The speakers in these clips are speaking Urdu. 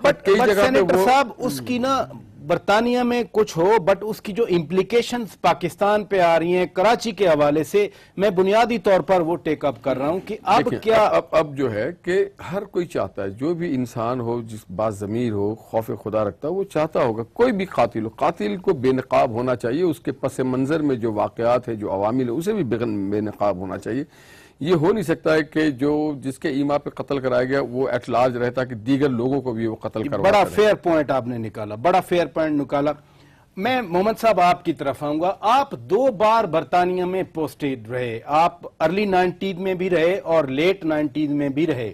بٹ کئی جگہ پہ سینیٹر وہ صاحب اس کی نا برطانیہ میں کچھ ہو بٹ اس کی جو امپلیکیشنز پاکستان پہ آ رہی ہیں کراچی کے حوالے سے میں بنیادی طور پر وہ ٹیک اپ کر رہا ہوں کہ اب دیکھیں، کیا اب جو ہے کہ ہر کوئی چاہتا ہے، جو بھی انسان ہو، جس باضمیر ہو، خوف خدا رکھتا ہے، وہ چاہتا ہوگا کوئی بھی قاتل ہو، قاتل کو بے نقاب ہونا چاہیے، اس کے پس منظر میں جو واقعات ہے، جو عوامل ہے، اسے بھی بے نقاب ہونا چاہیے۔ یہ ہو نہیں سکتا ہے کہ جس کے ایما پہ قتل کرایا گیا وہ ایٹ لارج رہتا کہ دیگر لوگوں کو بھی وہ قتل کرواتا بڑا رہے۔ فیئر پوائنٹ آپ نے نکالا، بڑا فیئر پوائنٹ نکالا۔ میں محمد صاحب آپ کی طرف آؤں گا، آپ 2 بار برطانیہ میں پوسٹڈ رہے، آپ ارلی 90s میں بھی رہے اور لیٹ 90s میں بھی رہے۔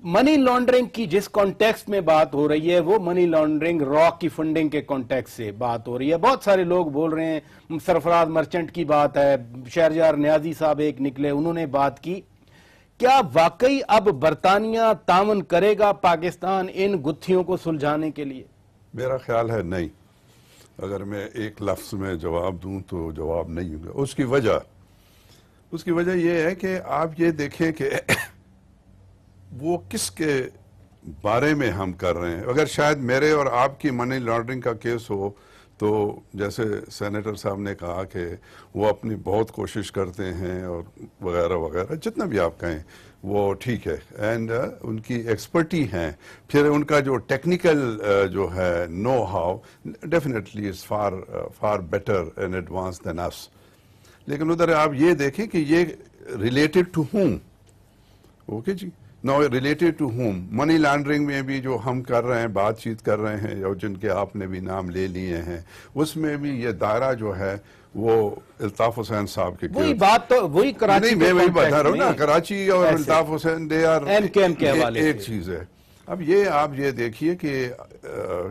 منی لانڈرنگ کی جس کانٹیکسٹ میں بات ہو رہی ہے وہ منی لانڈرنگ را کی فنڈنگ کے کانٹیکسٹ سے بات ہو رہی ہے، بہت سارے لوگ بول رہے ہیں، سرفراز مرچنٹ کی بات ہے، شہریار نیازی صاحب ایک نکلے انہوں نے بات کی۔ کیا واقعی اب برطانیہ تعاون کرے گا پاکستان ان گتھیوں کو سلجھانے کے لیے؟ میرا خیال ہے نہیں۔ اگر میں ایک لفظ میں جواب دوں تو جواب نہیں ہوگا۔ اس کی وجہ یہ ہے کہ آپ یہ دیکھیں کہ وہ کس کے بارے میں ہم کر رہے ہیں۔ اگر شاید میرے اور آپ کی منی لانڈرنگ کا کیس ہو تو جیسے سینیٹر صاحب نے کہا کہ وہ اپنی بہت کوشش کرتے ہیں اور وغیرہ وغیرہ، جتنا بھی آپ کہیں وہ ٹھیک ہے، اینڈ ان کی ایکسپرٹی ہیں، پھر ان کا جو ٹیکنیکل جو ہے know how definitely is far better and advance than اس۔ لیکن ادھر آپ یہ دیکھیں کہ یہ ریلیٹڈ ٹو ہوم، اوکے جی، no related to home. Money laundering میں بھی جو ہم کر رہے ہیں، بات چیت کر رہے ہیں، اور جن کے آپ نے بھی نام لے لیے ہیں، اس میں بھی یہ دائرہ جو ہے وہ الطاف حسین صاحب کے وہی بات تو وہی کراچی نہیں، میں وہی بتا رہا ہوں نا، کراچی اور الطاف حسین دے آر ایک چیز ہے۔ اب یہ آپ یہ دیکھیے کہ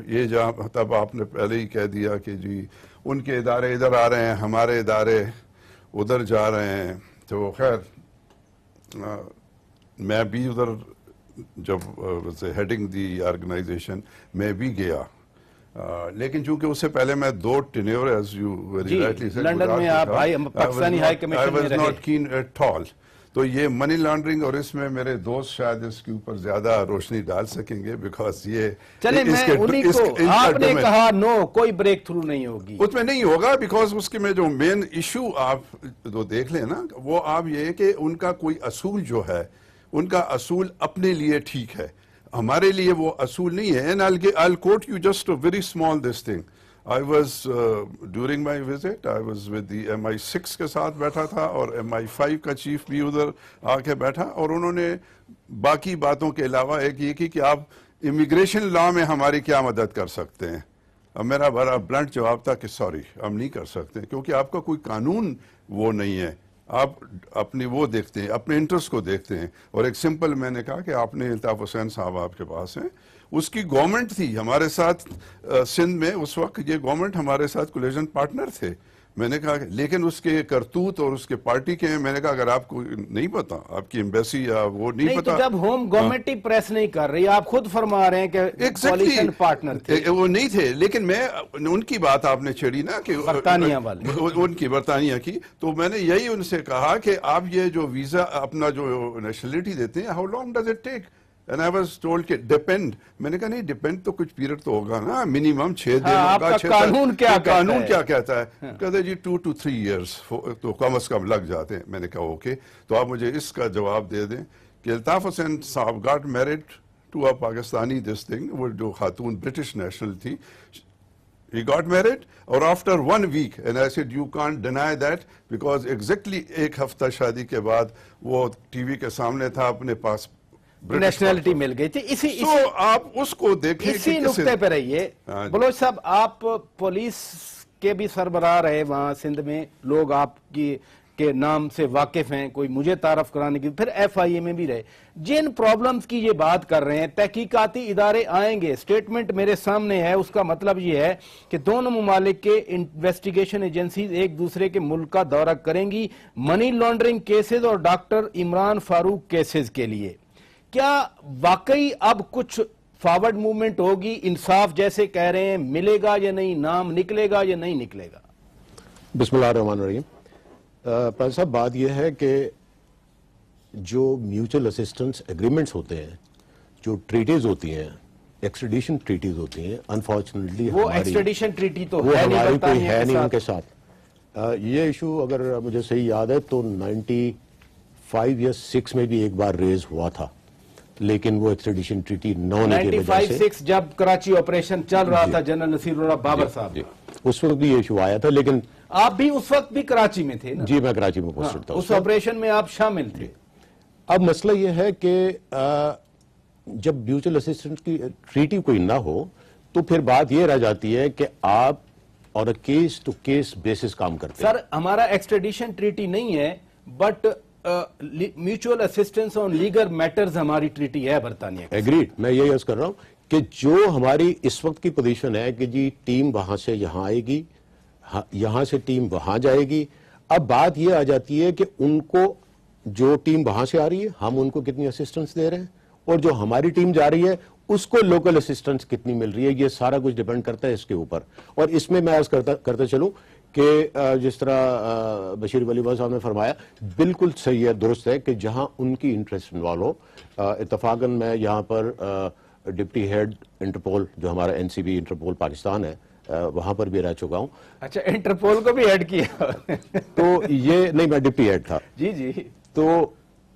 یہ جہاں تب آپ نے پہلے ہی کہہ دیا کہ جی ان کے ادارے ادھر آ رہے ہیں، ہمارے ادارے ادھر جا رہے ہیں، تو خیر میں بھی ادھر جب ہیڈنگ دی آرگنائزیشن میں بھی گیا، لیکن چونکہ اس سے پہلے میں 2 tenure as you very rightly said London میں آپ پاکستانی ہائی کمیشن میں رہے، I was not keen at all۔ تو یہ منی لانڈرنگ اور اس میں میرے دوست شاید اس کے اوپر زیادہ روشنی ڈال سکیں گے، بیکاز یہ چلیں میں انہی کو آپ نے کہا نو کوئی بریک تھرو نہیں ہوگی، اس میں نہیں ہوگا، بیکاز اس کے میں جو مین ایشو آپ جو دیکھ لیں نا وہ آپ یہ کہ ان کا کوئی اصول جو ہے، ان کا اصول اپنے لیے ٹھیک ہے، ہمارے لیے وہ اصول نہیں ہے۔ And I'll quote you just a very small this thing۔ I was during my visit I was with the MI6 کے ساتھ بیٹھا تھا اور MI5 کا چیف بھی ادھر آ کے بیٹھا، اور انہوں نے باقی باتوں کے علاوہ ایک یہ کی کہ آپ امیگریشن لا میں ہماری کیا مدد کر سکتے ہیں۔ اب میرا بڑا بلنٹ جواب تھا کہ سوری ہم نہیں کر سکتے، کیونکہ آپ کا کوئی قانون وہ نہیں ہے، آپ اپنی وہ دیکھتے ہیں، اپنے انٹرسٹ کو دیکھتے ہیں۔ اور ایک سمپل میں نے کہا کہ آپ نے الطاف حسین صاحب آپ کے پاس ہیں، اس کی گورنمنٹ تھی ہمارے ساتھ سندھ میں، اس وقت یہ گورنمنٹ ہمارے ساتھ کولیشن پارٹنر تھے۔ میں نے کہا لیکن اس کے کرتوت اور اس کے پارٹی کے ہیں، میں نے کہا اگر آپ کو نہیں پتا، آپ کی ایمبیسی یا وہ نہیں پتا، جب ہوم گورنمنٹ ہی پریس نہیں کر رہی، آپ خود فرما رہے ہیں کہ کولیشن پارٹنر تھے، وہ نہیں تھے، لیکن میں ان کی بات آپ نے چھیڑی نا کہ برطانیہ والے، ان کی برطانیہ کی، تو میں نے یہی ان سے کہا کہ آپ یہ جو ویزا اپنا جو نیشنلٹی دیتے ہیں، how long does it take? And I was told کہ ڈیپینڈ، میں نے کہا نہیں ڈیپینڈ تو کچھ پیریڈ تو ہوگا نا، منیمم 6 دن ہوگا، قانون کیا کہتا ہے؟ کہتے جی 2 to 3 years تو کم از کم لگ جاتے ہیں۔ میں نے کہا اوکے، تو آپ مجھے اس کا جواب دے دیں کہ الطاف حسین صاحب got married to a Pakistani this thing، وہ جو خاتون برٹش نیشنل تھی، he got married اور after 1 week and I said you can't deny that because exactly 1 ہفتہ شادی کے بعد وہ ٹی وی کے سامنے تھا، اپنے پاس نیشنلٹی مل گئی تھی۔ تو آپ اس کو دیکھیں، اسی نقطے پہ رہیے بلوچ صاحب، آپ پولیس کے بھی سربراہ رہے وہاں سندھ میں، لوگ آپ کے نام سے واقف ہیں، کوئی مجھے تعارف کرانے کی، پھر FIA میں بھی رہے، جن پرابلمز کی یہ بات کر رہے ہیں، تحقیقاتی ادارے آئیں گے، سٹیٹمنٹ میرے سامنے ہے، اس کا مطلب یہ ہے کہ دونوں ممالک کے انویسٹیگیشن ایجنسیز ایک دوسرے کے ملک کا دورہ کریں گی منی لانڈرنگ کیسز اور ڈاکٹر عمران فاروق کیسز کے لیے۔ کیا واقعی اب کچھ فارورڈ موومنٹ ہوگی؟ انصاف جیسے کہہ رہے ہیں ملے گا یا نہیں، نام نکلے گا یا نہیں نکلے گا؟ بسم اللہ الرحمن الرحیم۔ پہلے صاحب بات یہ ہے کہ جو میوچل اسسٹنس ایگریمنٹس ہوتے ہیں، جو ٹریٹیز ہوتی ہیں، ایکسٹریڈیشن ٹریٹیز ہوتی ہیں انفارچونیٹلی وہ ایکسٹریڈیشن ٹریٹی تو وہ ہے نہیں ہماری کوئی برطانیہ ہے کے نہیں ان ساتھ. کے ساتھ. یہ ایشو اگر مجھے صحیح یاد ہے تو 95 یا 6 میں بھی ایک بار ریز ہوا تھا, لیکن وہ ایکسٹریڈیشن ٹریٹی نہ ہونے کی وجہ 95-6 جب کراچی آپریشن چل رہا تھا جنرل نصیر اللہ بابر صاحب, اس وقت بھی یہ ایشو آیا تھا, لیکن آپ بھی اس وقت بھی کراچی میں تھے نا؟ جی میں کراچی میں پوسٹڈ تھا. اس آپریشن میں آپ شامل تھے. اب مسئلہ یہ ہے کہ جب میوچل اسسٹنس کی ٹریٹی کوئی نہ ہو تو پھر بات یہ رہ جاتی ہے کہ آپ اور کیس ٹو کیس بیسس کام کرتے ہیں. سر ہمارا ایکسٹریڈیشن ٹریٹی نہیں ہے, but mutual assistance on legal matters ہماری ٹریٹی ہے برطانیہ کی. ایگریڈ, میں یہ عرض کر رہا ہوں کہ جو ہماری اس وقت کی پوزیشن ہے کہ جی ٹیم وہاں سے یہاں آئے گی, یہاں سے ٹیم وہاں جائے گی. اب بات یہ آ جاتی ہے کہ ان کو جو ٹیم وہاں سے آ رہی ہے ہم ان کو کتنی اسسٹنس دے رہے ہیں, اور جو ہماری ٹیم جا رہی ہے اس کو لوکل اسسٹنس کتنی مل رہی ہے. یہ سارا کچھ ڈیپینڈ کرتا ہے اس کے اوپر. اور اس میں عرض کرتا چلوں کہ جس طرح بشیر ولی بابا صاحب نے فرمایا بالکل صحیح ہے, درست ہے کہ جہاں ان کی انٹرسٹ انوالو ہو. اتفاقاً میں یہاں پر ڈپٹی ہیڈ انٹرپول جو ہمارا NCB انٹرپول پاکستان ہے وہاں پر بھی رہ چکا ہوں. اچھا, انٹرپول کو بھی ایڈ کیا؟ تو یہ نہیں, میں ڈپٹی ہیڈ تھا. جی جی. تو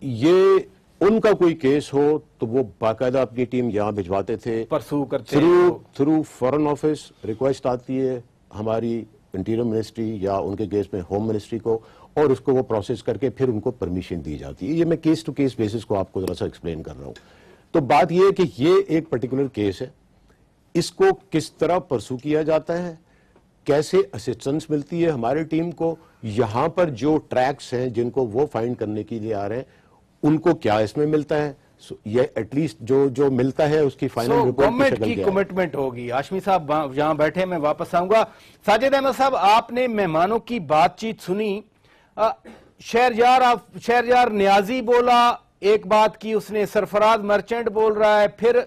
یہ ان کا کوئی کیس ہو تو وہ باقاعدہ اپنی ٹیم یہاں بھجواتے تھے, پرسو کرتے تھرو فورن آفس ریکویسٹ آتی ہے ہماری انٹیریئر منسٹری یا ان کے کیس میں ہوم منسٹری کو, اور اس کو وہ پروسیس کر کے پھر ان کو پرمیشن دی جاتی ہے. یہ میں کیس ٹو کیس بیسس کو آپ کو ذرا سا ایکسپلین کر رہا ہوں. تو بات یہ ہے کہ یہ ایک پرٹیکولر کیس ہے, اس کو کس طرح پرسو کیا جاتا ہے, کیسے اسسٹنس ملتی ہے ہماری ٹیم کو, یہاں پر جو ٹریکس ہیں جن کو وہ فائنڈ کرنے کے لیے آ رہے ہیں ان کو کیا اس میں ملتا ہے, یہ ایٹ لیسٹ جو ملتا ہے اس کی فائنل رپورٹ گورنمنٹ کی کمٹمنٹ ہوگی. ہاشمی صاحب جہاں بیٹھے میں واپس آؤں گا. ساجد احمد صاحب, آپ نے مہمانوں کی بات چیت سنی. شہریار نیازی بولا, ایک بات کی اس نے, سرفراز مرچنٹ بول رہا ہے, پھر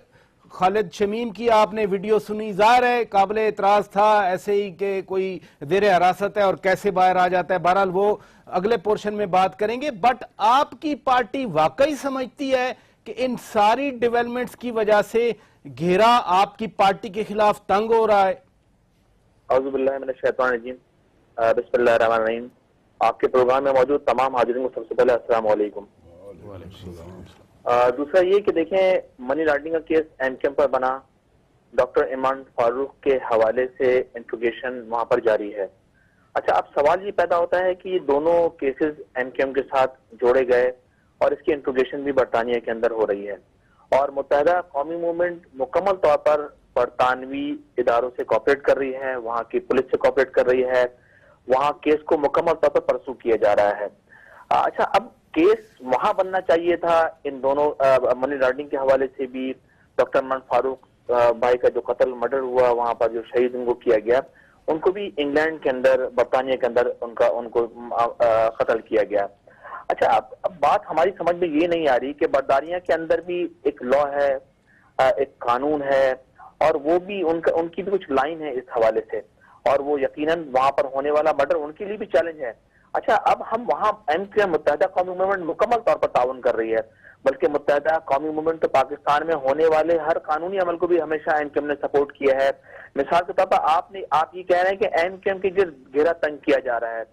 خالد شمیم کی آپ نے ویڈیو سنی. ظاہر ہے قابل اعتراض تھا ایسے ہی کہ کوئی زیر حراست ہے اور کیسے باہر آ جاتا ہے. بہرحال وہ اگلے پورشن میں بات کریں گے. بٹ آپ کی پارٹی واقعی سمجھتی ہے کہ ان ساری ڈیولپمنٹس کی وجہ سے گھیرا آپ کی پارٹی کے خلاف تنگ ہو رہا ہے؟ اعوذ باللہ من الشیطان الرجیم, بسم اللہ الرحمن الرحیم. آپ کے پروگرام میں موجود تمام حاضرین کو سب سے پہلے السلام علیکم. دوسرا یہ کہ دیکھیں, منی لانڈرنگ کا کیس MKM پر بنا, ڈاکٹر ایمان فاروق کے حوالے سے انٹروگیشن وہاں پر جاری ہے. اچھا, اب سوال یہ پیدا ہوتا ہے کہ یہ دونوں کیسز MKM کے ساتھ جوڑے گئے اور اس کی انٹروگیشن بھی برطانیہ کے اندر ہو رہی ہے, اور متحدہ قومی موومنٹ مکمل طور پر برطانوی اداروں سے کوآپریٹ کر رہی ہے, وہاں کی پولیس سے کوآپریٹ کر رہی ہے, وہاں کیس کو مکمل طور پر پرسو کیا جا رہا ہے. اچھا, اب کیس وہاں بننا چاہیے تھا ان دونوں منی لانڈرنگ کے حوالے سے بھی. ڈاکٹر ایمان فاروق بھائی کا جو قتل مرڈر ہوا, وہاں پر جو شہید ان کو کیا گیا, ان کو بھی انگلینڈ کے اندر, برطانیہ کے اندر ان کو قتل کیا گیا. اچھا, اب بات ہماری سمجھ میں یہ نہیں آ رہی کہ برطانیہ کے اندر بھی ایک لا ہے, ایک قانون ہے, اور وہ بھی ان کی بھی کچھ لائن ہے اس حوالے سے, اور وہ یقیناً وہاں پر ہونے والا مرڈر ان کے لیے بھی چیلنج ہے. اچھا, اب ہم وہاں MKM متحدہ قومی موومنٹ مکمل طور پر تعاون کر رہی ہے, بلکہ متحدہ قومی موومنٹ تو پاکستان میں ہونے والے ہر قانونی عمل کو بھی ہمیشہ MKM نے سپورٹ کیا ہے. مثال کے طور پر آپ یہ کہہ رہے ہیں کہ MKM کے گھیرا تنگ کیا جا رہا ہے.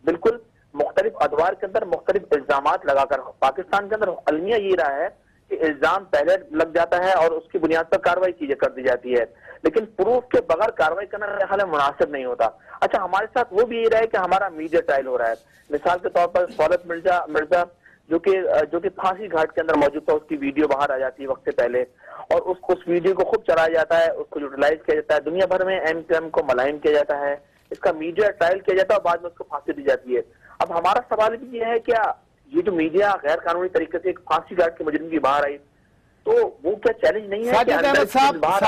بالکل مختلف ادوار کے اندر مختلف الزامات لگا کر پاکستان کے اندر المیہ یہ رہا ہے کہ الزام پہلے لگ جاتا ہے اور اس کی بنیاد پر کارروائی کر دی جاتی ہے, لیکن پروف کے بغیر کارروائی کرنا میرے خیال میں مناسب نہیں ہوتا. اچھا, ہمارے ساتھ وہ بھی یہ رہا ہے کہ ہمارا میڈیا ٹرائل ہو رہا ہے. مثال کے طور پر سولت مرزا جو کہ پھانسی گھاٹ کے اندر موجود تھا, اس کی ویڈیو باہر آ جاتی ہے وقت سے پہلے, اور اس ویڈیو کو خوب چلایا جاتا ہے, اس کو یوٹیلائز کیا جاتا ہے, دنیا بھر میں MKM کو ملائم کیا جاتا ہے, اس کا میڈیا ٹرائل کیا جاتا ہے, اور بعد میں اس کو پھانسی دی جاتی ہے. اب ہمارا سوال بھی یہ ہے کیا یہ جو میڈیا غیر قانونی طریقے سے ایک پھانسی گھاٹ کے مجرم کی باہر آئی, تو وہ کیا چیلنج نہیں ہے؟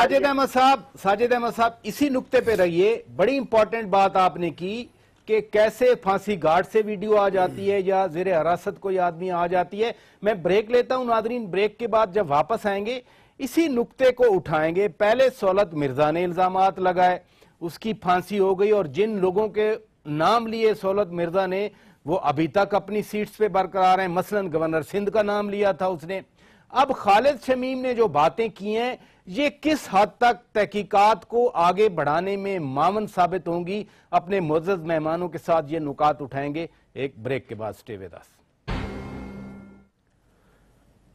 ساجد احمد صاحب اسی نقطے پہ رہیے. بڑی امپورٹنٹ بات آپ نے کی کہ کیسے پھانسی گھاٹ سے ویڈیو آ جاتی ہے یا زیر حراست کوئی آدمی آ جاتی ہے. میں بریک لیتا ہوں ناظرین, بریک کے بعد جب واپس آئیں گے اسی نقطے کو اٹھائیں گے. پہلے سولت مرزا نے الزامات لگائے, اس کی پھانسی ہو گئی, اور جن لوگوں کے نام لیے سولت مرزا نے وہ ابھی تک اپنی سیٹس پہ برقرار ہیں. مثلا گورنر سندھ کا نام لیا تھا اس نے, اب خالد شمیم نے جو باتیں کی ہیں یہ کس حد تک تحقیقات کو آگے بڑھانے میں معاون ثابت ہوں گی؟ اپنے معزز مہمانوں کے ساتھ یہ نکات اٹھائیں گے ایک بریک کے بعد. سٹے ود اس.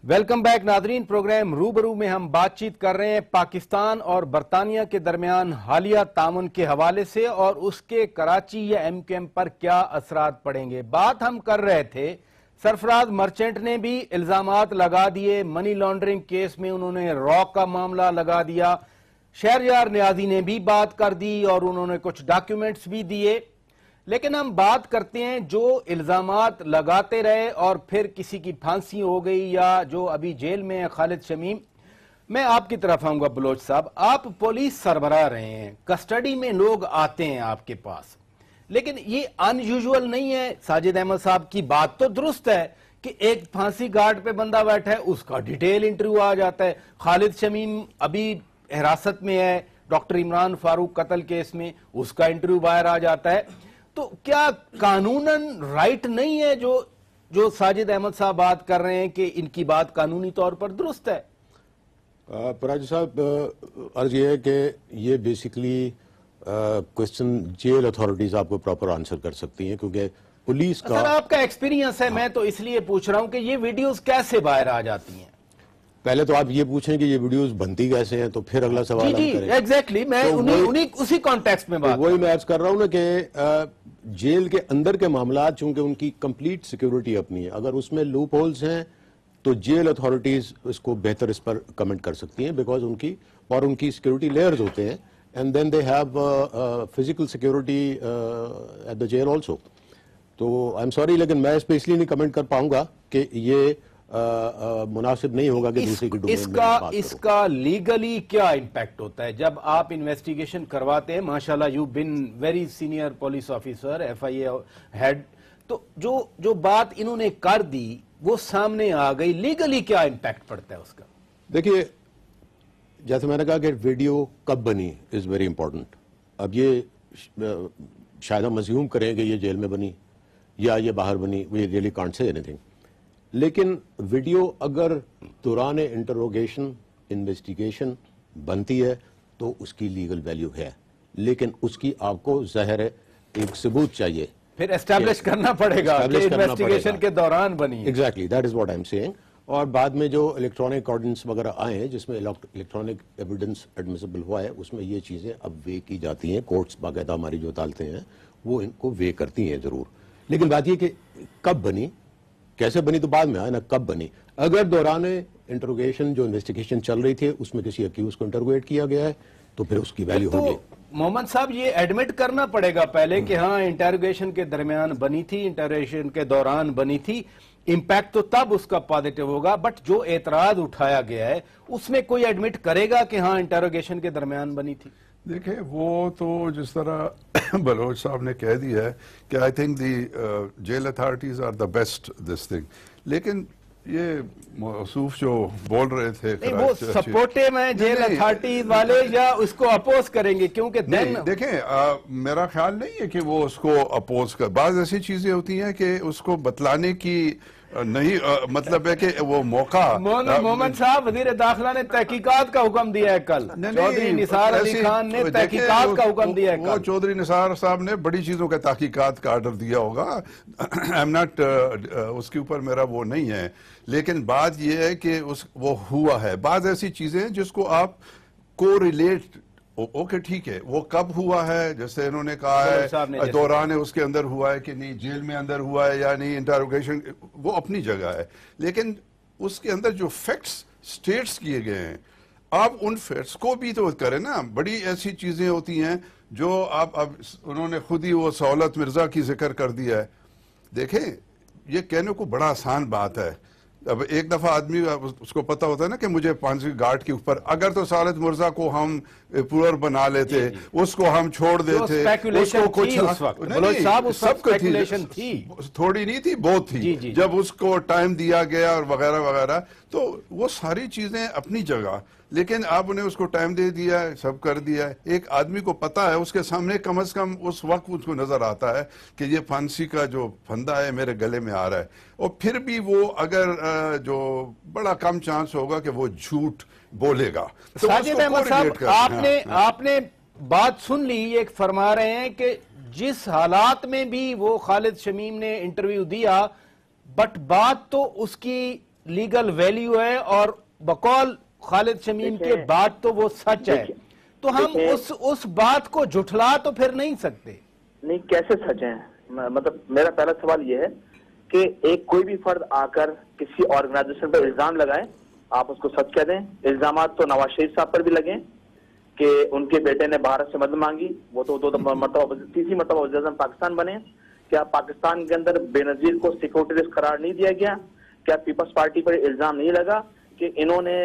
ویلکم بیک ناظرین. پروگرام روبرو میں ہم بات چیت کر رہے ہیں پاکستان اور برطانیہ کے درمیان حالیہ تعاون کے حوالے سے اور اس کے کراچی یا ایم کیو ایم پر کیا اثرات پڑیں گے. بات ہم کر رہے تھے سرفراز مرچنٹ نے بھی الزامات لگا دیے, منی لانڈرنگ کیس میں انہوں نے راک کا معاملہ لگا دیا, شہریار نیازی نے بھی بات کر دی اور انہوں نے کچھ ڈاکیومنٹس بھی دیے. لیکن ہم بات کرتے ہیں جو الزامات لگاتے رہے اور پھر کسی کی پھانسی ہو گئی یا جو ابھی جیل میں ہے خالد شمیم. میں آپ کی طرف آؤں گا بلوچ صاحب, آپ پولیس سربراہ رہے ہیں, کسٹڈی میں لوگ آتے ہیں آپ کے پاس, لیکن یہ ان یوزول نہیں ہے. ساجد احمد صاحب کی بات تو درست ہے کہ ایک پھانسی گارڈ پہ بندہ بیٹھا ہے اس کا ڈیٹیل انٹرویو آ جاتا ہے. خالد شمیم ابھی حراست میں ہے ڈاکٹر عمران فاروق قتل کیس میں, اس کا انٹرویو باہر آ جاتا ہے. تو کیا قانوناً رائٹ نہیں ہے جو ساجد احمد صاحب بات کر رہے ہیں کہ ان کی بات قانونی طور پر درست ہے؟ پراج صاحب عرض یہ ہے کہ یہ بیسیکلی کوشچن جیل اتھارٹیز آپ کو پراپر آنسر کر سکتی ہیں, کیونکہ پولیس کا سر آپ کا ایکسپیرینس ہے, میں تو اس لیے پوچھ رہا ہوں کہ یہ ویڈیوز کیسے باہر آ جاتی ہیں. پہلے تو آپ یہ پوچھیں کہ یہ ویڈیوز بنتی کیسے ہیں, تو پھر اگلا سوال ہم کریں. ایگزیکٹلی میں اسی کانٹیکسٹ میں بات وہی میں عرض کر رہا ہوں نا کہ جیل کے اندر کے معاملات چونکہ ان کی کمپلیٹ سیکیورٹی اپنی ہے, اگر اس میں لوپ ہولز ہیں تو جیل اتھارٹیز اس کو بہتر اس پر کمنٹ کر سکتی ہیں, بیکاز ان کی سیکیورٹی لیئرز ہوتے ہیں, and then they have physical security at the jail also. تو آئی ایم سوری, لیکن میں اس پہ اس لیے نہیں کمنٹ کر پاؤں گا کہ یہ مناسب نہیں ہوگا کہ دوسرے کی ڈومین میں بات کروں. اس کا لیگلی کیا امپیکٹ ہوتا ہے جب آپ انویسٹیگیشن کرواتے ہیں؟ ماشاءاللہ you been very senior police officer, F I A head, تو جو بات انہوں نے کر دی وہ سامنے آ گئی, لیگلی کیا امپیکٹ پڑتا ہے اس کا؟ دیکھیے, جیسے میں نے کہا کہ ویڈیو کب بنی از ویری امپورٹنٹ. اب یہ شاید ہم ازیوم کریں کہ یہ جیل میں بنی یا یہ باہر بنی, we really can't say any thing. لیکن ویڈیو اگر دوران انٹروگیشن انویسٹیگیشن بنتی ہے تو اس کی لیگل ویلیو ہے, لیکن اس کی آپ کو ظاہر ہے ایک ثبوت چاہیے, پھر اسٹیبلش کرنا پڑے گا کہ انویسٹیگیشن کے دوران بنی. Exactly that is what I am seeing. اور بعد میں جو الیکٹرانک آرڈیننس وغیرہ آئے ہیں جس میں الیکٹرانک ایویڈنس ایڈمیسیبل ہوا ہے, اس میں یہ چیزیں اب وے کی جاتی ہیں. کورٹس باقاعدہ ہماری جو عدالتیں ہیں وہ ان کو وے کرتی ہیں ضرور, لیکن بات یہ کہ کب بنی کیسے بنی تو بعد میں آئے نا, کب بنی. اگر دوران انٹروگیشن جو انویسٹیگیشن چل رہی تھی اس میں کسی اکیوز کو انٹروگیٹ کیا گیا ہے تو پھر اس کی ویلیو ہوگی. محمد صاحب یہ ایڈمٹ کرنا پڑے گا پہلے کہ ہاں انٹروگیشن کے درمیان بنی تھی, انٹروگیشن کے دوران بنی تھی, امپیکٹ تو تب اس کا پازیٹیو ہوگا. بٹ جو اعتراض اٹھایا گیا ہے اس میں کوئی ایڈمٹ کرے گا کہ ہاں انٹروگیشن کے درمیان بنی تھی؟ دیکھیں وہ تو جس طرح بلوچ صاحب نے کہہ دیا ہے کہ I think the jail authorities are the best this thing, لیکن یہ موصوف جو بول رہے تھے وہ سپورٹیو ہیں جیل اتھارٹیز والے یا اس کو اپوز کریں گے؟ کیونکہ دیکھیں میرا خیال نہیں ہے کہ وہ اس کو اپوز کر, بعض ایسی چیزیں ہوتی ہیں کہ اس کو بتلانے کی نہیں, مطلب ہے کہ وہ موقع. محمد صاحب وزیر داخلہ نے تحقیقات کا حکم دیا ہے کل, چودھری نثار علی خان نے تحقیقات کا حکم دیا ہے کل. وہ چودھری نثار صاحب نے بڑی چیزوں کا تحقیقات کا آرڈر دیا ہوگا, آئی ایم ناٹ, اس کے اوپر میرا وہ نہیں ہے, لیکن بات یہ ہے کہ وہ ہوا ہے. بعض ایسی چیزیں جس کو آپ کو ریلیٹ, اوکے ٹھیک ہے, وہ کب ہوا ہے جیسے انہوں نے کہا ہے دوران اس کے اندر ہوا ہے کہ نہیں, جیل میں اندر ہوا ہے یا نہیں, انٹروگیشن وہ اپنی جگہ ہے, لیکن اس کے اندر جو فیکٹس سٹیٹس کیے گئے ہیں آپ ان فیکٹس کو بھی تو کریں نا. بڑی ایسی چیزیں ہوتی ہیں جو اب انہوں نے خود ہی وہ سہولت مرزا کی ذکر کر دیا ہے. دیکھیں یہ کہنے کو بڑا آسان بات ہے, اب ایک دفعہ آدمی اس کو پتا ہوتا ہے نا کہ مجھے پھانسی گارڈ کے اوپر, اگر تو سہولت مرزا کو ہم پور بنا لیتے, اس کو ہم چھوڑ دیتے, اس کو کچھ سب تھی, تھوڑی نہیں تھی, بہت تھی, جب اس کو ٹائم دیا گیا اور وغیرہ وغیرہ, تو وہ ساری چیزیں اپنی جگہ، لیکن آپ انہیں اس کو ٹائم دے دیا ہے، سب کر دیا ہے. ایک آدمی کو پتا ہے، اس کے سامنے کم از کم اس وقت اس کو نظر آتا ہے کہ یہ پھانسی کا جو پھندا ہے میرے گلے میں آ رہا ہے، اور پھر بھی وہ اگر جو بڑا کم چانس ہوگا کہ وہ جھوٹ بولے گا. تو اس ساجد کو احمد صاحب، correlate کرتے ہیں. آپ نے بات سن لی. ایک فرما رہے ہیں کہ جس حالات میں بھی وہ خالد شمیم نے انٹرویو دیا، بٹ بات تو اس کی لیگل ویلیو ہے، اور بقول خالد شمیم کے بات تو وہ سچ ہے. تو ہم اس بات کو جھٹلا تو پھر نہیں سکتے. نہیں، کیسے سچ ہیں؟ مطلب میرا پہلا سوال یہ ہے کہ ایک کوئی بھی فرد آ کر کسی آرگنائزیشن پر الزام لگائے، آپ اس کو سچ کہہ دیں. الزامات تو نواز شریف صاحب پر بھی لگیں کہ ان کے بیٹے نے بھارت سے مدد مانگی، وہ تو تیسری مرتبہ وزیر اعظم پاکستان بنے. کیا پاکستان کے اندر بے نظیر کو سیکورٹی رسک قرار نہیں دیا گیا؟ کیا پیپلز پارٹی پر الزام نہیں لگا کہ انہوں نے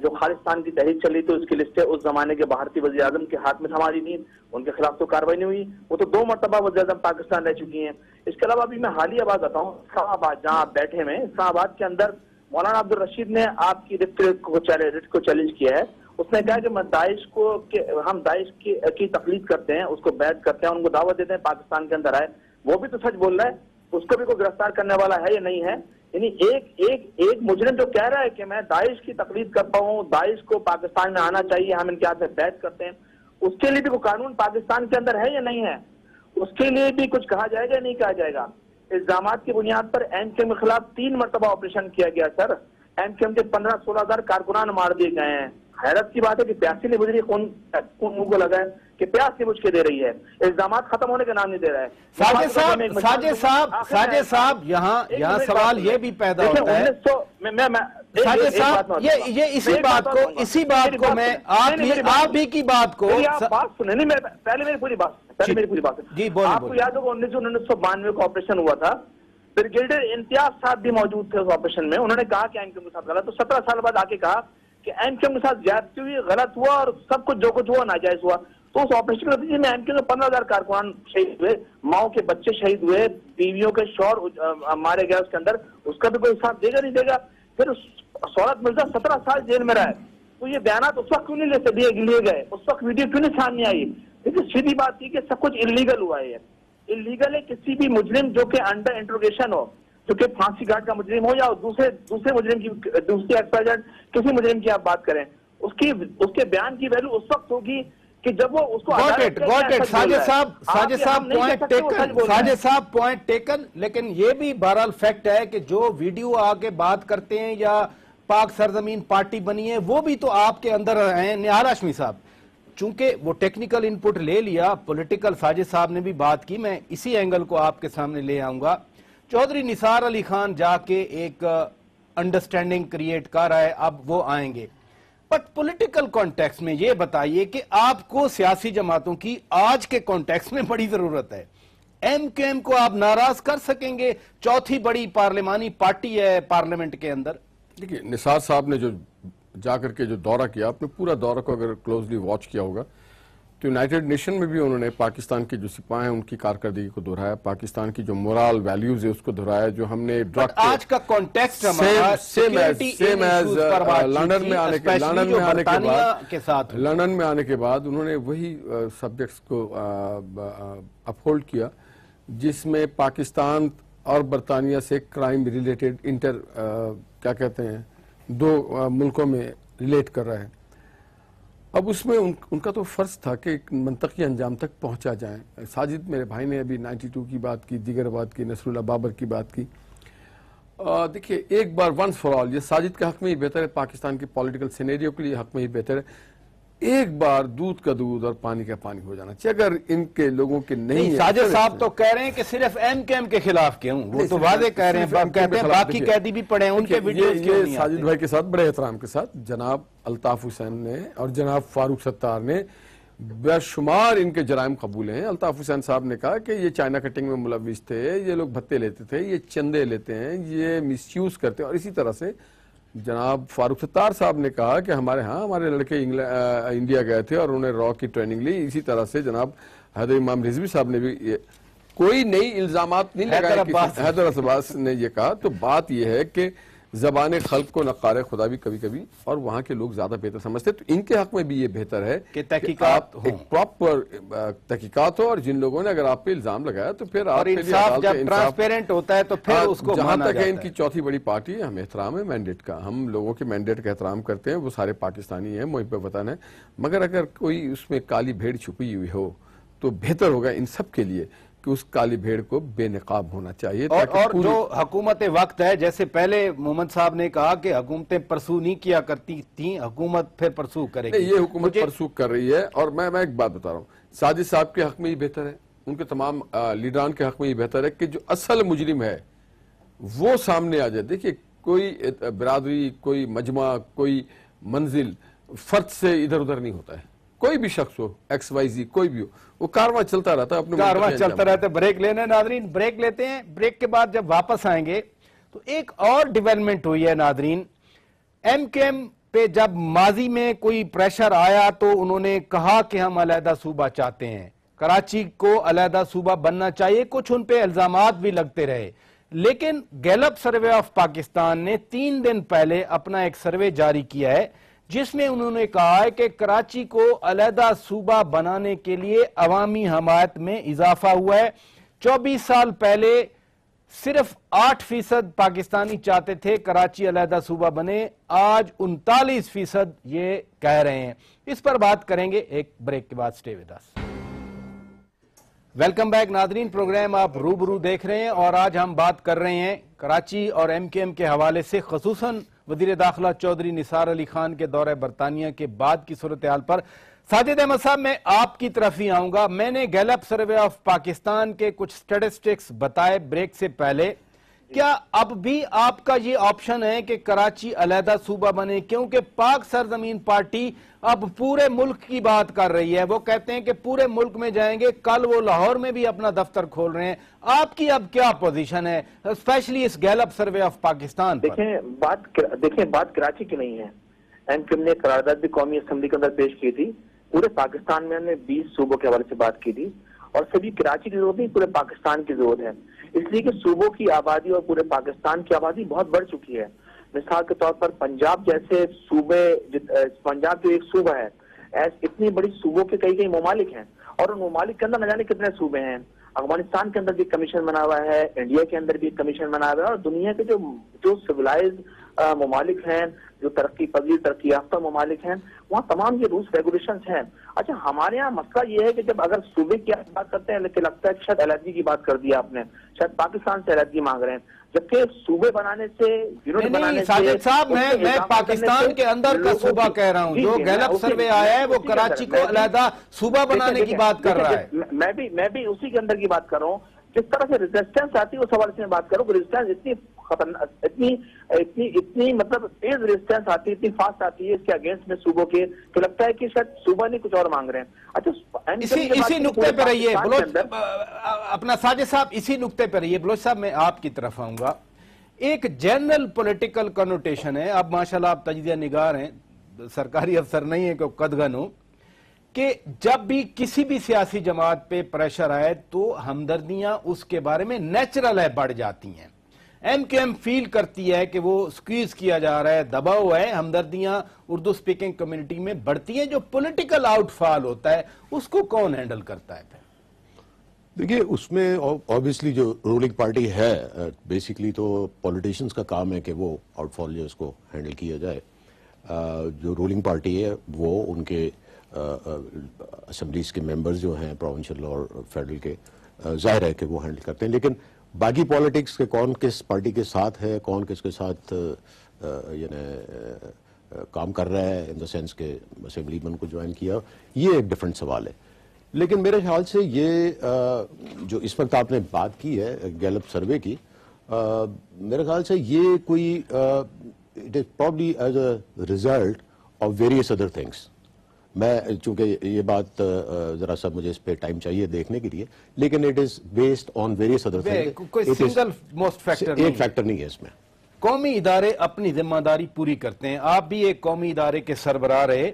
جو خالصتان کی تحریک چلی تھی اس کی لسٹیں اس زمانے کے بھارتی وزیر اعظم کے ہاتھ میں تھما دی تھی، ان کے خلاف تو کاروائی نہیں ہوئی. وہ تو 2 مرتبہ وزیر اعظم پاکستان رہ چکی ہیں. اس کے علاوہ ابھی میں حالیہ بات بتاؤں، اسلام آباد جہاں آپ بیٹھے ہیں، اسلام آباد کے اندر مولانا عبدالرشید نے آپ کی رٹ کو چیلنج کیا ہے. اس نے کہا کہ ہم داعش کی تقلید کرتے ہیں، اس کو بیعت کرتے ہیں، ان کو دعوت دیتے ہیں پاکستان کے اندر آئے. وہ بھی تو سچ بول رہا ہے. اس کو بھی کوئی گرفتار کرنے والا ہے یا نہیں ہے؟ یعنی ایک مجرم جو کہہ رہا ہے کہ میں داعش کی تقلید کرتا ہوں، داعش کو پاکستان میں آنا چاہیے، ہم ان کے ہاتھ میں بیعت کرتے ہیں، اس کے لیے بھی کوئی قانون پاکستان کے اندر ہے یا نہیں ہے؟ اس کے لیے بھی کچھ کہا جائے گا یا نہیں کہا جائے گا؟ الزامات کی بنیاد پر ایم کیو ایم کے خلاف 3 مرتبہ آپریشن کیا گیا سر. ایم کیو ایم کے 15-16 ہزار کارکنان مار دیے گئے ہیں. حیرت کی بات ہے کہ پیاسی نے گزری خون منہ کو لگا ہے کہ پیاس سے مجھ کے دے رہی ہے. الزامات ختم ہونے کا نام نہیں دے رہا ہے. ساجد صاحب یہاں سوال یہ بھی پیدا ہوتا ہے. ساجد صاحب، یہ اسی بات کو میں آپ بھی کی بات کو بات سنیں. نہیں، پہلے میری پوری بات جی آپ کو یاد ہوگا 1992 کو آپریشن ہوا تھا. بریگیڈیئر امتیاز صاحب بھی موجود تھے اس آپریشن میں. انہوں نے کہا کہ ایم کیو ایم کے ساتھ غلط، تو 17 سال بعد آ کے کہا کہ ایم کیو ایم کے ساتھ زیادتی ہوئی، غلط ہوا، اور سب کچھ جو کچھ ہوا ناجائز ہوا. تو اس آپریشن کے نتیجے میں ایم کیو ایم 15,000 کارکنان شہید ہوئے، ماؤں کے بچے شہید ہوئے، بیویوں کے شوہر مارے گئے. اس کے اندر اس کا بھی کوئی حساب دے گا نہیں دے گا؟ پھر سہولت مرزا 17 سال جیل میں رہا ہے. تو یہ بیانات اس وقت کیوں نہیں لیے گئے؟ اس وقت ویڈیو کیوں نہیں سامنے آئی؟ لیکن سیدھی بات تھی کہ سب کچھ انلیگل ہوا ہے. انلیگل ہے کسی بھی مجرم جو کہ انڈر انٹروگیشن ہو، جو کہ پھانسی گھاٹ کا مجرم ہو یا دوسرے مجرم کی دوسری ایکسپائرڈ کسی مجرم کی آپ بات کریں، اس کے بیان کی ویلو اس وقت ہوگی کہ جب وہ اس کو ساجد صاحب پوائنٹ ٹیکن. لیکن یہ بھی بہرحال فیکٹ ہے کہ جو ویڈیو آگے بات کرتے ہیں یا پاک سرزمین پارٹی بنی ہے، وہ بھی تو آپ کے اندر ہیں. نہال ہاشمی صاحب، چونکہ وہ ٹیکنیکل انپٹ لے لیا، پولیٹیکل ساجد صاحب نے بھی بات کی، میں اسی اینگل کو آپ کے سامنے لے آؤں گا. چودھری نثار علی خان جا کے ایک انڈرسٹینڈنگ کریٹ کر رہا ہے، اب وہ آئیں گے. بٹ پولیٹیکل کانٹیکس میں یہ بتائیے کہ آپ کو سیاسی جماعتوں کی آج کے کانٹیکس میں بڑی ضرورت ہے. ایم کیو ایم کو آپ ناراض کر سکیں گے؟ چوتھی بڑی پارلیمانی پارٹی ہے پارلیمنٹ کے اندر. دیکھیے، نثار صاحب نے جو جا کر کے جو دورہ کیا، آپ نے پورا دورہ کو اگر کلوزلی واچ کیا ہوگا تو یونائٹڈ نیشن میں بھی انہوں نے پاکستان کے جو سپاہ ہیں ان کی کارکردگی کو دہرایا، پاکستان کی جو مورال ویلیوز ہے اس کو دہرایا، جو ہم نے آج کا کانٹیکسٹ لندن میں آنے کے بعد انہوں نے وہی سبجیکٹس کو اپہولڈ کیا جس میں پاکستان اور برطانیہ سے کرائم ریلیٹڈ کیا کہتے ہیں 2 ملکوں میں ریلیٹ کر رہا ہے. اب اس میں ان کا تو فرض تھا کہ ایک منطقی انجام تک پہنچا جائیں. ساجد میرے بھائی نے ابھی 92 کی بات کی، دیگر بات کی، نصر اللہ بابر کی بات کی. دیکھیے، ایک بار ونس فار آل، یہ ساجد کے حق میں ہی بہتر ہے، پاکستان کے پولیٹیکل سینیریو کے لیے حق میں ہی بہتر ہے. ایک بار دودھ کا دودھ اور پانی کا پانی ہو جانا چاہیے. اگر ان کے لوگوں کے نہیں، ساجد صاحب تو کہہ رہے ہیں کہ صرف ایم کیو ایم کے خلاف کیوں، وہ تو واضح کہہ رہے ہیں، کہتے ہیں باقی قیدی بھی پڑے ہیں، ان کے ویڈیوز کیوں نہیں آتے. ساجد بھائی کے ساتھ بڑے احترام کے ساتھ جناب الطاف حسین نے اور جناب فاروق ستار نے بے شمار ان کے جرائم قبول ہیں. الطاف حسین صاحب نے کہا کہ یہ چائنا کٹنگ میں ملوث تھے، یہ لوگ بھتے لیتے تھے، یہ چندے لیتے ہیں، یہ مس یوز کرتے ہیں. اور اسی طرح سے جناب فاروق ستار صاحب نے کہا کہ ہمارے لڑکے انڈیا گئے تھے اور انہوں نے را کی ٹریننگ لی. اسی طرح سے جناب حیدر امام رضوی صاحب نے بھی کوئی نئی الزامات نہیں لگائے. حیدر عباس نے یہ کہا. تو بات یہ ہے کہ زبان خلق کو نقار خدا بھی کبھی کبھی، اور وہاں کے لوگ زیادہ بہتر سمجھتے ہیں، تو ان کے حق میں بھی یہ بہتر ہے کہ تحقیقات آپ ایک پراپر تحقیقات ہو، اور جن لوگوں نے اگر آپ پہ الزام لگایا تو پھر آپ اور کے لیے انصاف عدالت جب انصاف- ٹرانسپیرنٹ ہوتا ہے تو پھر اس کو جہاں مانا تک ہے جاتا ان کی چوتھی بڑی پارٹی ہے، ہم احترام ہے مینڈیٹ کا، ہم لوگوں کے مینڈیٹ کا احترام کرتے ہیں، وہ سارے پاکستانی ہیں، محب وطن ہیں، مگر اگر کوئی اس میں کالی بھیڑ چھپی ہوئی ہو تو بہتر ہوگا ان سب کے لیے کہ اس کالی بھیڑ کو بے نقاب ہونا چاہیے، تاکہ اور پوری- جو حکومت وقت ہے، جیسے پہلے محمد صاحب نے کہا کہ حکومتیں پرسو نہیں کیا کرتی تھیں، حکومت پھر پرسو کرے گی. نہیں، یہ حکومت پرسوخ کر رہی ہے، اور میں ایک بات بتا رہا ہوں، ساجد صاحب کے حق میں یہ بہتر ہے، ان کے تمام لیڈران کے حق میں یہ بہتر ہے کہ جو اصل مجرم ہے وہ سامنے آ جائے. دیکھیے کوئی برادری، کوئی مجمع، کوئی منزل فرد سے ادھر ادھر نہیں ہوتا ہے، کوئی بھی شخص ہو، ایکس وائی زی کوئی بھی ہو، وہ کارواں چلتا رہتا ہے، اپنے کارواں منتقل چلتا رہتا ہے. بریک لینا ہے ناظرین، بریک لیتے ہیں. بریک کے بعد جب واپس آئیں گے تو ایک اور ڈیولپمنٹ ہوئی ہے ناظرین. ایم کیو ایم پہ جب ماضی میں کوئی پریشر آیا تو انہوں نے کہا کہ ہم علیحدہ صوبہ چاہتے ہیں، کراچی کو علیحدہ صوبہ بننا چاہیے، کچھ ان پہ الزامات بھی لگتے رہے. لیکن گیلپ سروے آف پاکستان نے 3 دن پہلے اپنا ایک سروے جاری کیا ہے جس میں انہوں نے کہا ہے کہ کراچی کو علیحدہ صوبہ بنانے کے لیے عوامی حمایت میں اضافہ ہوا ہے. 24 سال پہلے صرف 8% پاکستانی چاہتے تھے کراچی علیحدہ صوبہ بنے، آج 39% یہ کہہ رہے ہیں. اس پر بات کریں گے ایک بریک کے بعد. سٹے ود اس. ویلکم بیک ناظرین، پروگرام آپ روبرو دیکھ رہے ہیں، اور آج ہم بات کر رہے ہیں کراچی اور ایم کیو ایم کے حوالے سے، خصوصاً وزیر داخلہ چودھری نثار علی خان کے دورہ برطانیہ کے بعد کی صورتحال پر. ساجد احمد صاحب، میں آپ کی طرف ہی آؤں گا. میں نے گیلپ سروے آف پاکستان کے کچھ سٹیٹسٹکس بتائے بریک سے پہلے. کیا اب بھی آپ کا یہ آپشن ہے کہ کراچی علیحدہ صوبہ بنے؟ کیونکہ پاک سرزمین پارٹی اب پورے ملک کی بات کر رہی ہے، وہ کہتے ہیں کہ پورے ملک میں جائیں گے، کل وہ لاہور میں بھی اپنا دفتر کھول رہے ہیں. آپ کی اب کیا پوزیشن ہے اسپیشلی اس گیلپ سروے آف پاکستان پر؟ دیکھیں بات کراچی کی نہیں ہے. ایم کیو ایم نے قرارداد بھی قومی اسمبلی کے اندر پیش کی تھی. پورے پاکستان میں ہم نے 20 صوبوں کے حوالے سے بات کی تھی، اور صرف کراچی کی ضرورت نہیں، پورے پاکستان کی ضرورت ہے. اس لیے کہ صوبوں کی آبادی اور پورے پاکستان کی آبادی بہت بڑھ چکی ہے. مثال کے طور پر پنجاب جیسے صوبے، پنجاب جو ایک صوبہ ہے، اتنی بڑی صوبوں کے کئی ممالک ہیں، اور ان ممالک کے اندر نہ جانے کتنے صوبے ہیں. افغانستان کے اندر بھی کمیشن بنا ہوا ہے، انڈیا کے اندر بھی کمیشن بنا ہوا ہے، اور دنیا کے جو سویلائز ممالک ہیں، جو ترقی پذیر ترقی یافتہ ممالک ہیں، وہاں تمام یہ رولز ریگولیشنز ہیں. اچھا، ہمارے یہاں مسئلہ یہ ہے کہ جب اگر صوبے کی بات کرتے ہیں، لیکن لگتا ہے کہ شاید علیحدگی کی بات کر دی آپ نے، شاید پاکستان سے علیحدگی مانگ رہے ہیں، جبکہ صوبے بنانے سے یونٹ بنانے سے ساجد صاحب، میں پاکستان کے اندر کا صوبہ کہہ رہا ہوں. جو گیلپ سروے آیا ہے وہ کراچی کو علیحدہ صوبہ بنانے کی بات کر رہا ہے. میں بھی اسی کے اندر کی بات کر رہا ہوں. جس طرح سے ریزسٹنس آتی ہے اس حوالے سے میں بات کروں کہ ریزسٹنس اتنی خطرناک، اتنی مطلب تیز ریزسٹنس آتی ہے، اتنی فاسٹ آتی ہے اس کے اگینسٹ میں صوبوں کے، کہ لگتا ہے کہ شاید صوبہ نہیں کچھ اور مانگ رہے ہیں. اچھا، اسی نقطے پہ رہیے بلوچ اپنا ساجد صاحب، اسی نقطے پہ رہیے. بلوچ صاحب، میں آپ کی طرف آؤں گا. ایک جنرل پولیٹیکل کنوٹیشن ہے، اب ماشاءاللہ آپ تجزیہ نگار ہیں، سرکاری افسر نہیں ہے کہ قدغن ہوں، کہ جب بھی کسی بھی سیاسی جماعت پہ پریشر آئے تو ہمدردیاں اس کے بارے میں نیچرل ہے بڑھ جاتی ہیں. ایم کیو ایم فیل کرتی ہے کہ وہ سکویز کیا جا رہا ہے، دباؤ ہے، ہمدردیاں اردو سپیکنگ کمیونٹی میں بڑھتی ہیں. جو پولیٹیکل آؤٹ فال ہوتا ہے اس کو کون ہینڈل کرتا ہے پھر؟ دیکھیے، اس میں obviously جو رولنگ پارٹی ہے، بیسیکلی تو پولیٹیشنز کا کام ہے کہ وہ آؤٹ فال جو اس کو ہینڈل کیا جائے. جو رولنگ پارٹی ہے وہ ان کے اسمبلیز کے ممبرز جو ہیں پروونشل اور فیڈرل کے، ظاہر ہے کہ وہ ہینڈل کرتے ہیں. لیکن باقی پالیٹکس کے کون کس پارٹی کے ساتھ ہے، کون کس کے ساتھ یعنی کام کر رہا ہے، ان دا سینس کہ اسمبلی میں ان کو جوائن کیا، یہ ایک ڈیفرنٹ سوال ہے. لیکن میرے خیال سے یہ جو اس وقت آپ نے بات کی ہے گیلپ سروے کی، میرے خیال سے یہ کوئی it is probably as a result of various other things. میں چونکہ یہ بات ذرا سا مجھے اس پہ ٹائم چاہیے دیکھنے کے لیے، لیکن it is based on various other things. کوئی سنگل موسٹ فیکٹر ایک فیکٹر نہیں ہے اس میں. قومی ادارے اپنی ذمہ داری پوری کرتے ہیں. آپ بھی ایک قومی ادارے کے سربراہ رہے،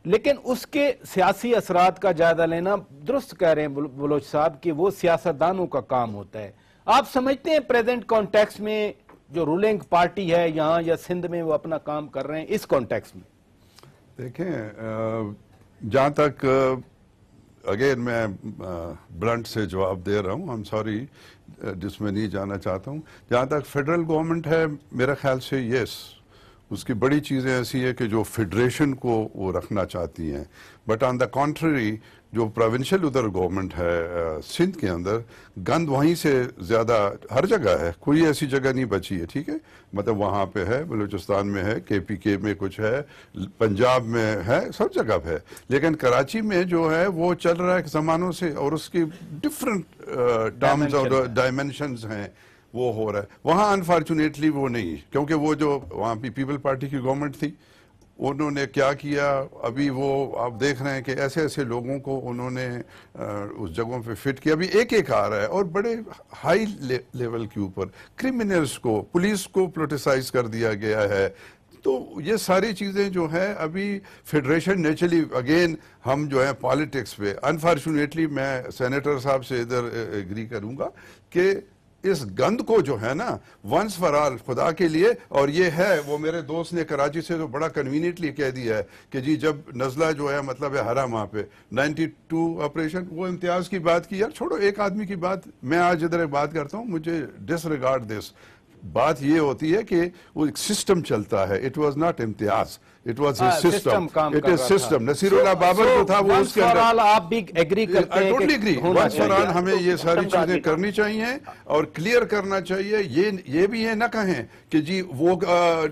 لیکن اس کے سیاسی اثرات کا جائزہ لینا، درست کہہ رہے ہیں بلوچ صاحب، کہ وہ سیاستدانوں کا کام ہوتا ہے. آپ سمجھتے ہیں پریزنٹ کانٹیکس میں جو رولنگ پارٹی ہے یہاں یا سندھ میں وہ اپنا کام کر رہے ہیں اس کانٹیکس میں؟ دیکھیں جہاں تک اگین میں بلنٹ سے جواب دے رہا ہوں، I'm sorry جس میں نہیں جانا چاہتا ہوں، جہاں تک فیڈرل گورنمنٹ ہے میرے خیال سے یس اس کی بڑی چیزیں ایسی ہے کہ جو فیڈریشن کو وہ رکھنا چاہتی ہیں، بٹ آن دا کانٹری جو پروونشل ادھر گورنمنٹ ہے سندھ کے اندر، گند وہیں سے زیادہ ہر جگہ ہے، کوئی ایسی جگہ نہیں بچی ہے، ٹھیک ہے، مطلب وہاں پہ ہے، بلوچستان میں ہے، کے پی کے میں کچھ ہے، پنجاب میں ہے، سب جگہ پہ ہے، لیکن کراچی میں جو ہے وہ چل رہا ہے زمانوں سے، اور اس کی ڈفرنٹ ٹرمز اور ڈائمینشنز ہیں، وہ ہو رہا ہے وہاں انفارچونیٹلی وہ نہیں، کیونکہ وہ جو وہاں پہ پیپل پارٹی کی گورنمنٹ تھی، انہوں نے کیا کیا، ابھی وہ آپ دیکھ رہے ہیں کہ ایسے ایسے لوگوں کو انہوں نے اس جگہوں پہ فٹ کیا، ابھی ایک ایک آ رہا ہے، اور بڑے ہائی لیول کے اوپر کرمنلز کو، پولیس کو پولیٹیسائز کر دیا گیا ہے۔ تو یہ ساری چیزیں جو ہے ابھی فیڈریشن نیچرلی اگین ہم جو ہے پالیٹکس پہ انفارچونیٹلی میں سینیٹر صاحب سے ادھر ایگری کروں گا کہ اس گند کو جو ہے نا ونس فار آل خدا کے لیے، اور یہ ہے وہ میرے دوست نے کراچی سے تو بڑا کنوینئنٹلی کہہ دیا ہے کہ جی جب نزلہ جو ہے مطلب ہے ہرا وہاں پہ 92 آپریشن، وہ امتیاز کی بات کی، یار چھوڑو ایک آدمی کی بات، میں آج ادھر ایک بات کرتا ہوں، مجھے ڈس ریگارڈ دس، بات یہ ہوتی ہے کہ وہ ایک سسٹم چلتا ہے، it was not Imtiaz, it was a system, it is system. Naseerullah Babar جو تھا وہ اس کے اندر، آپ بھی ایگری کرتے ہیں؟ Totally agree, once for all ہمیں یہ ساری چیزیں کرنی چاہیے اور کلیئر کرنا چاہیے، یہ بھی یہ نہ کہیں کہ جی وہ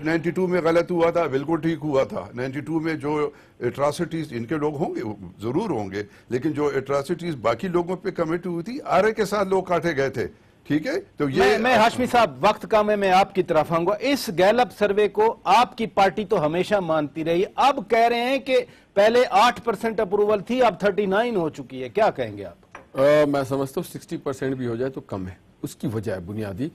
92 میں غلط ہوا تھا، بالکل ٹھیک ہوا تھا، 92 میں جو اٹراسٹیز ان کے لوگ ہوں گے ضرور ہوں گے، لیکن جو اٹراسٹیز باقی لوگوں پہ کمٹ ہوئی تھی، آرے کے ساتھ لوگ کاٹے گئے تھے، ٹھیک ہے؟ تو یہ میں ہاشمی صاحب وقت کم ہے، میں آپ کی طرف آؤں گا۔ اس گیلپ سروے کو آپ کی پارٹی تو ہمیشہ مانتی رہی، اب کہہ رہے ہیں کہ پہلے 8% اپروول تھی، اب 39 ہو چکی ہے، کیا کہیں گے آپ؟ میں سمجھتا ہوں 60% بھی ہو جائے تو کم ہے۔ اس کی وجہ ہے بنیادی،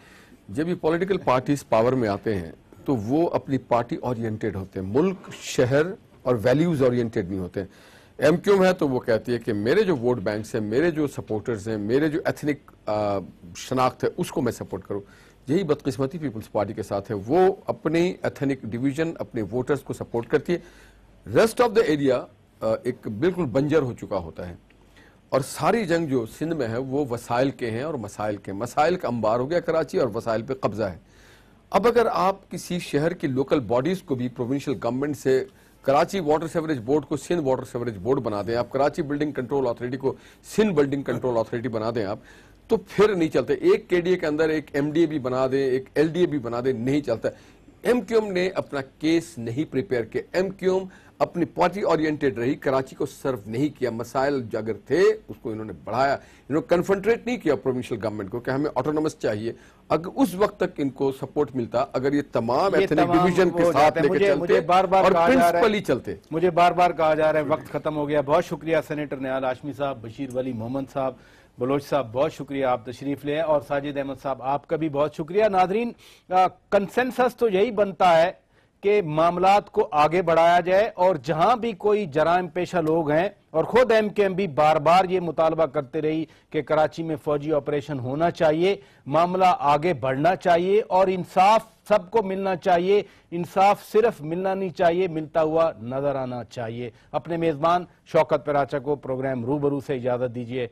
جب یہ پولیٹیکل پارٹیز پاور میں آتے ہیں تو وہ اپنی پارٹی اورینٹڈ ہوتے ہیں، ملک، شہر اور ویلیوز اورینٹڈ نہیں ہوتے ہیں۔ ایم کیو ہے تو وہ کہتی ہے کہ میرے جو ووٹ بینکس ہیں، میرے جو سپورٹرز ہیں، میرے جو ایتھنک شناخت ہے اس کو میں سپورٹ کروں۔ یہی بدقسمتی پیپلز پارٹی کے ساتھ ہے، وہ اپنی ایتھنک ڈویژن، اپنے ووٹرز کو سپورٹ کرتی ہے، ریسٹ آف دا ایریا ایک بالکل بنجر ہو چکا ہوتا ہے۔ اور ساری جنگ جو سندھ میں ہے وہ وسائل کے ہیں اور مسائل کے، مسائل کا انبار ہو گیا کراچی اور وسائل پہ قبضہ ہے۔ اب اگر آپ کسی شہر کی لوکل باڈیز کو بھی پروونشل گورنمنٹ سے، کراچی واٹر سیوریج بورڈ کو سندھ واٹر سیوریج بورڈ بنا دیں آپ، کراچی بلڈنگ کنٹرول اتھارٹی کو سندھ بلڈنگ کنٹرول اتھارٹی بنا دیں آپ، تو پھر نہیں چلتے۔ ایک کے ڈی اے کے اندر ایک ایم ڈی اے بھی بنا دیں، ایک ایل ڈی اے بھی بنا دیں، نہیں چلتا۔ ایم کیو ایم نے اپنا کیس نہیں پریپیئر کیا، ایم کیو ایم اپنی پارٹی اورینٹڈ رہی، کراچی کو سرو نہیں کیا، مسائل اگر تھے اس کو انہوں نے بڑھایا، انہوں نے کنفنٹریٹ نہیں کیا پروونشل گورنمنٹ کو کہ ہمیں آٹونومس چاہیے۔ اگر اس وقت تک ان کو سپورٹ ملتا، اگر یہ تمام ایتھنک ڈویژن کے ساتھ لے کے چلتے اور پرنسپلی چلتے۔ مجھے بار بار کہا جا رہا ہے وقت ختم ہو گیا۔ بہت شکریہ سینیٹر نہال ہاشمی صاحب، بشیر ولی محمد صاحب، بلوچ صاحب بہت شکریہ آپ تشریف لے، اور ساجد احمد صاحب آپ کا بھی بہت شکریہ۔ ناظرین، کنسنسس تو یہی بنتا ہے کہ معاملات کو آگے بڑھایا جائے، اور جہاں بھی کوئی جرائم پیشہ لوگ ہیں، اور خود ایم کیو ایم بھی بار بار یہ مطالبہ کرتے رہی کہ کراچی میں فوجی آپریشن ہونا چاہیے، معاملہ آگے بڑھنا چاہیے، اور انصاف سب کو ملنا چاہیے، انصاف صرف ملنا نہیں چاہیے، ملتا ہوا نظر آنا چاہیے۔ اپنے میزبان شوکت پراچا کو پروگرام روبرو سے اجازت دیجیے۔